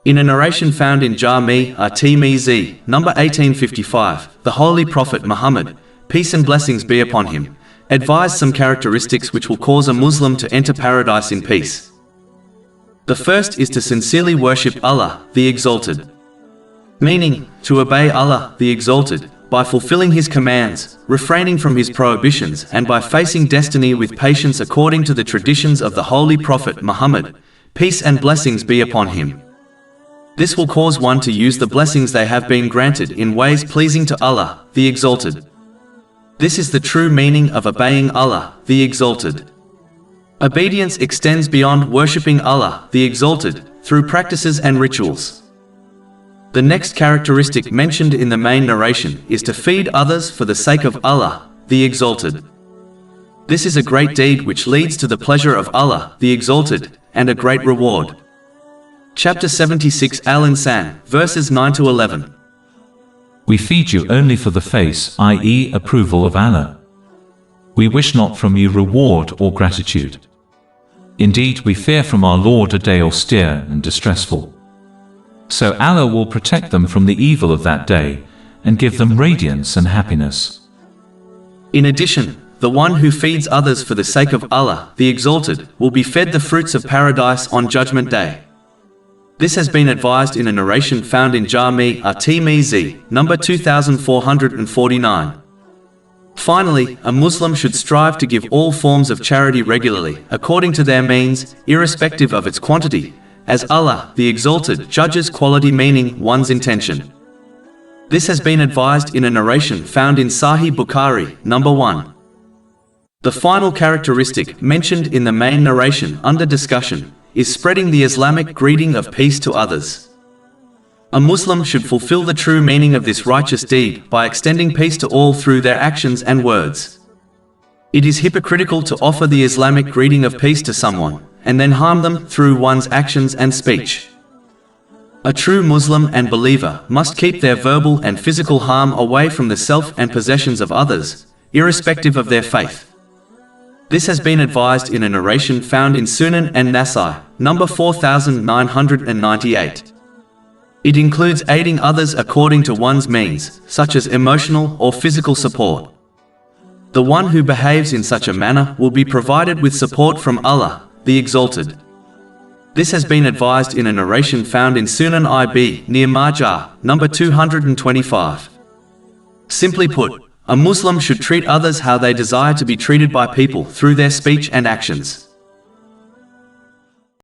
In a narration found in Jami' at-Tirmidhi, number 1855, the Holy Prophet Muhammad, peace and blessings be upon him, advised some characteristics which will cause a Muslim to enter paradise in peace. The first is to sincerely worship Allah, the Exalted. Meaning, to obey Allah, the Exalted, by fulfilling His commands, refraining from His prohibitions, and by facing destiny with patience according to the traditions of the Holy Prophet Muhammad, peace and blessings be upon him. This will cause one to use the blessings they have been granted in ways pleasing to Allah, the Exalted. This is the true meaning of obeying Allah, the Exalted. Obedience extends beyond worshipping Allah, the Exalted, through practices and rituals. The next characteristic mentioned in the main narration is to feed others for the sake of Allah, the Exalted. This is a great deed which leads to the pleasure of Allah, the Exalted, and a great reward. Chapter 76 Al-Insan, verses 9 to 11. We feed you only for the face, i.e., approval of Allah. We wish not from you reward or gratitude. Indeed, we fear from our Lord a day austere and distressful. So Allah will protect them from the evil of that day, and give them radiance and happiness. In addition, the one who feeds others for the sake of Allah, the Exalted, will be fed the fruits of paradise on Judgment Day. This has been advised in a narration found in Jami' at-Tirmidhi, number 2449. Finally, a Muslim should strive to give all forms of charity regularly, according to their means, irrespective of its quantity, as Allah, the Exalted, judges quality, meaning one's intention. This has been advised in a narration found in Sahih Bukhari, number 1. The final characteristic mentioned in the main narration under discussion is spreading the Islamic greeting of peace to others. A Muslim should fulfill the true meaning of this righteous deed by extending peace to all through their actions and words. It is hypocritical to offer the Islamic greeting of peace to someone, and then harm them through one's actions and speech. A true Muslim and believer must keep their verbal and physical harm away from the self and possessions of others, irrespective of their faith. This has been advised in a narration found in Sunnah and Nasai, number 4998. It includes aiding others according to one's means, such as emotional or physical support. The one who behaves in such a manner will be provided with support from Allah, the Exalted. This has been advised in a narration found in Sunan Ibn near Majah, number 225. Simply put, a Muslim should treat others how they desire to be treated by people through their speech and actions.